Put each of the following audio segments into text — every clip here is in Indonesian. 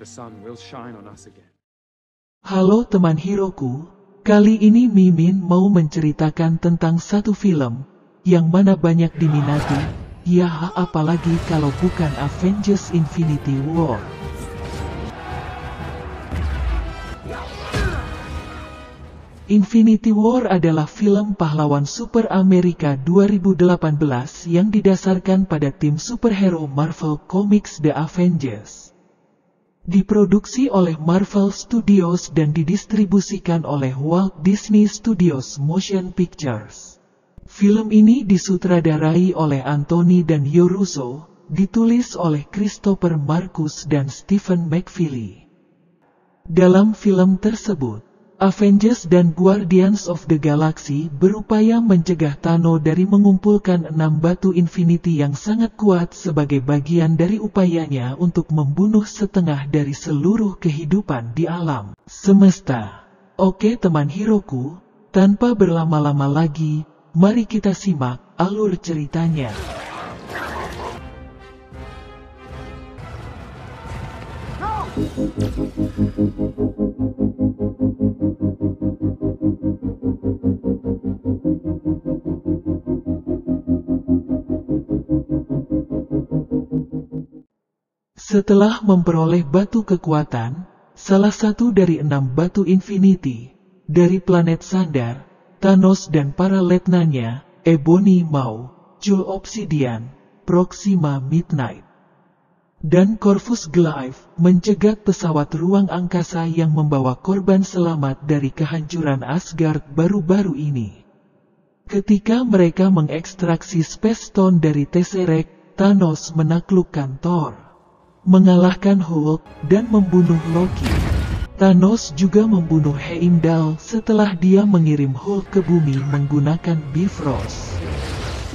the sun will shine on us again. Halo teman Hiroku, kali ini Mimin mau menceritakan tentang satu film yang mana banyak diminati, ya apalagi kalau bukan Avengers Infinity War. Infinity War adalah film pahlawan super Amerika 2018 yang didasarkan pada tim superhero Marvel Comics The Avengers. Diproduksi oleh Marvel Studios dan didistribusikan oleh Walt Disney Studios Motion Pictures. Film ini disutradarai oleh Anthony dan Joe Russo, ditulis oleh Christopher Marcus dan Stephen McFeely. Dalam film tersebut, Avengers dan Guardians of the Galaxy berupaya mencegah Thanos dari mengumpulkan 6 batu Infinity yang sangat kuat sebagai bagian dari upayanya untuk membunuh setengah dari seluruh kehidupan di alam semesta. Oke teman Hiroku, tanpa berlama-lama lagi, mari kita simak alur ceritanya. Setelah memperoleh batu kekuatan, salah satu dari 6 batu Infinity, dari planet Sandar, Thanos dan para letnannya, Ebony Maw, Jewel Obsidian, Proxima Midnight, dan Corvus Glaive, mencegat pesawat ruang angkasa yang membawa korban selamat dari kehancuran Asgard baru-baru ini. Ketika mereka mengekstraksi Space Stone dari Tesseract, Thanos menaklukkan Thor, mengalahkan Hulk, dan membunuh Loki. Thanos juga membunuh Heimdall setelah dia mengirim Hulk ke bumi menggunakan Bifrost.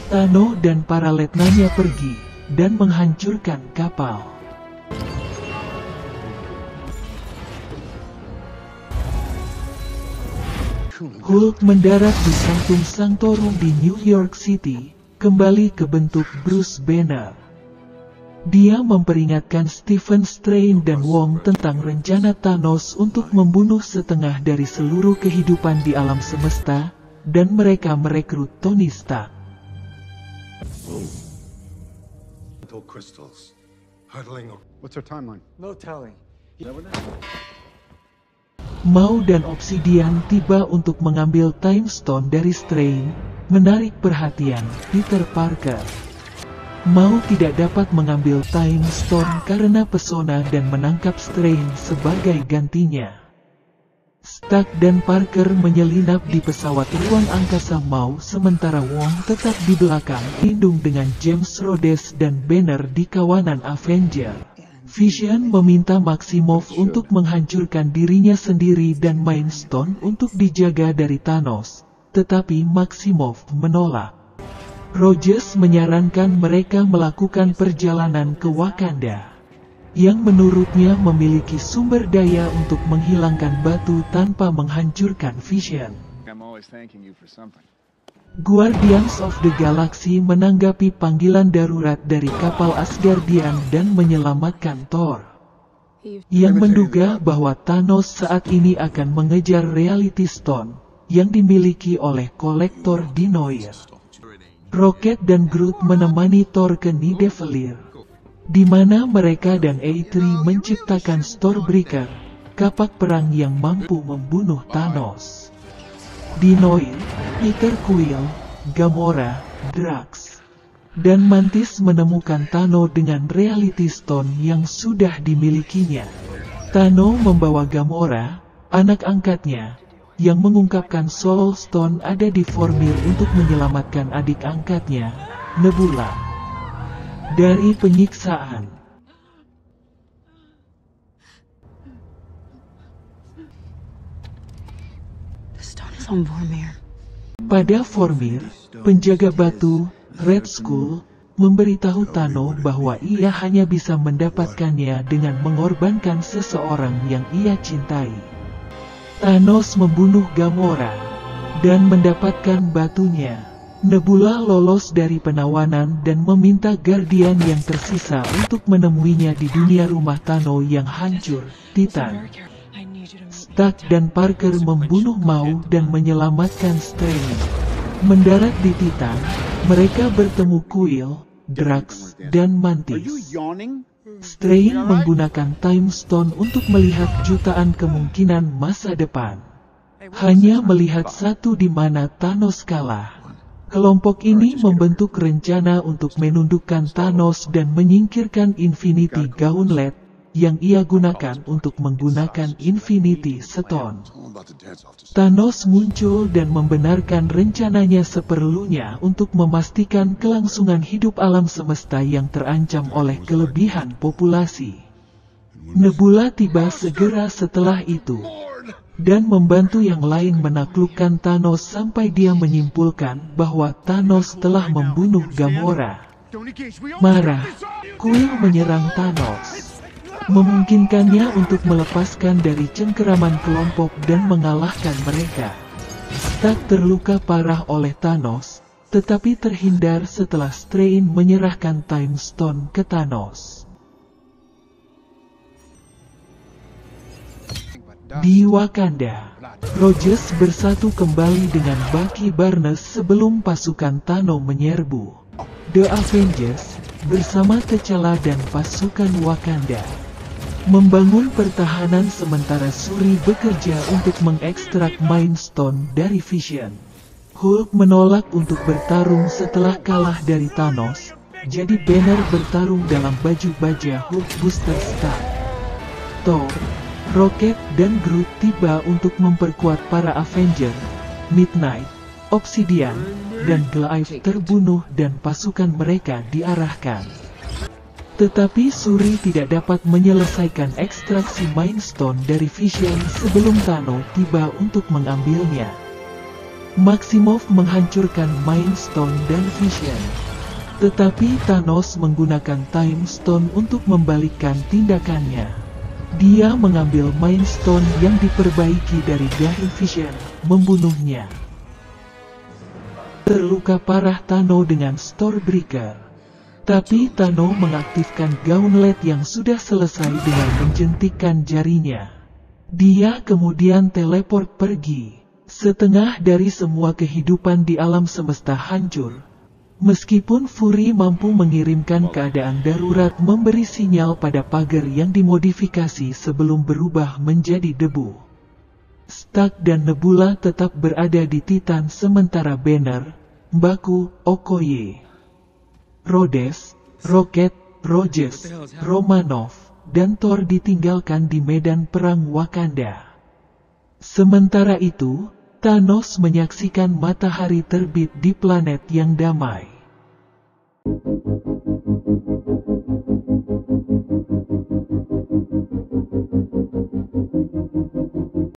Thanos dan para letnannya pergi, dan menghancurkan kapal. Hulk mendarat di Sanctum Sanctorum di New York City, kembali ke bentuk Bruce Banner. Dia memperingatkan Stephen Strange dan Wong tentang rencana Thanos untuk membunuh setengah dari seluruh kehidupan di alam semesta, dan mereka merekrut Tony Stark. Crystals. What's our timeline? No telling. Maw dan Obsidian tiba untuk mengambil Time Stone dari Strange, menarik perhatian Peter Parker. Maw tidak dapat mengambil Time Stone karena pesona dan menangkap Strange sebagai gantinya. Stark dan Parker menyelinap di pesawat ruang angkasa Maw sementara Wong tetap di belakang lindung dengan James Rhodes dan Banner di kawanan Avenger. Vision meminta Maximoff untuk menghancurkan dirinya sendiri dan Mind Stone untuk dijaga dari Thanos, tetapi Maximoff menolak. Rogers menyarankan mereka melakukan perjalanan ke Wakanda, yang menurutnya memiliki sumber daya untuk menghilangkan batu tanpa menghancurkan Vision. Guardians of the Galaxy menanggapi panggilan darurat dari kapal Asgardian dan menyelamatkan Thor, yang menduga bahwa Thanos saat ini akan mengejar Reality Stone, yang dimiliki oleh kolektor Dinoir. Rocket dan Groot menemani Thor ke Nidavellir, di mana mereka dan A3 menciptakan Stormbreaker, kapak perang yang mampu membunuh Thanos. Dinoir, Peter Quill, Gamora, Drax, dan Mantis menemukan Thanos dengan Reality Stone yang sudah dimilikinya. Thanos membawa Gamora, anak angkatnya, yang mengungkapkan Soul Stone ada di Vormir untuk menyelamatkan adik angkatnya, Nebula, dari penyiksaan. Pada Vormir, penjaga batu, Red Skull, memberitahu Thanos bahwa ia hanya bisa mendapatkannya dengan mengorbankan seseorang yang ia cintai. Thanos membunuh Gamora, dan mendapatkan batunya. Nebula lolos dari penawanan dan meminta Guardian yang tersisa untuk menemuinya di dunia rumah Thanos yang hancur, Titan. Stark dan Parker membunuh Maw dan menyelamatkan Strange. Mendarat di Titan, mereka bertemu Quill, Drax, dan Mantis. Strange menggunakan Time Stone untuk melihat jutaan kemungkinan masa depan. Hanya melihat satu di mana Thanos kalah. Kelompok ini membentuk rencana untuk menundukkan Thanos dan menyingkirkan Infinity Gauntlet, yang ia gunakan untuk menggunakan Infinity Stone. Thanos muncul dan membenarkan rencananya seperlunya untuk memastikan kelangsungan hidup alam semesta yang terancam oleh kelebihan populasi. Nebula tiba segera setelah itu, dan membantu yang lain menaklukkan Thanos sampai dia menyimpulkan bahwa Thanos telah membunuh Gamora. Marah, Quill menyerang Thanos, memungkinkannya untuk melepaskan dari cengkeraman kelompok dan mengalahkan mereka. Stark terluka parah oleh Thanos, tetapi terhindar setelah Strange menyerahkan Time Stone ke Thanos. Di Wakanda, Rogers bersatu kembali dengan Bucky Barnes sebelum pasukan Thanos menyerbu. The Avengers, bersama T'Challa dan pasukan Wakanda, membangun pertahanan sementara Shuri bekerja untuk mengekstrak Mind Stone dari Vision. Hulk menolak untuk bertarung setelah kalah dari Thanos, jadi Banner bertarung dalam baju baja Hulk Buster Stark. Thor, Rocket dan Groot tiba untuk memperkuat para Avenger. Midnight, Obsidian, dan Goliath terbunuh dan pasukan mereka diarahkan. Tetapi Shuri tidak dapat menyelesaikan ekstraksi Mind Stone dari Vision sebelum Thanos tiba untuk mengambilnya. Maximoff menghancurkan Mind Stone dan Vision. Tetapi Thanos menggunakan Time Stone untuk membalikkan tindakannya. Dia mengambil Mind Stone yang diperbaiki dari dahi Vision, membunuhnya. Terluka parah Thanos dengan Stormbreaker. Tapi Thanos mengaktifkan Gauntlet yang sudah selesai dengan menjentikkan jarinya. Dia kemudian teleport pergi. Setengah dari semua kehidupan di alam semesta hancur. Meskipun Fury mampu mengirimkan keadaan darurat memberi sinyal pada pagar yang dimodifikasi sebelum berubah menjadi debu. Stark dan Nebula tetap berada di Titan sementara Banner, Mbaku, Okoye, Rhodes, Rocket, Rogers, Romanoff, dan Thor ditinggalkan di medan perang Wakanda. Sementara itu, Thanos menyaksikan matahari terbit di planet yang damai.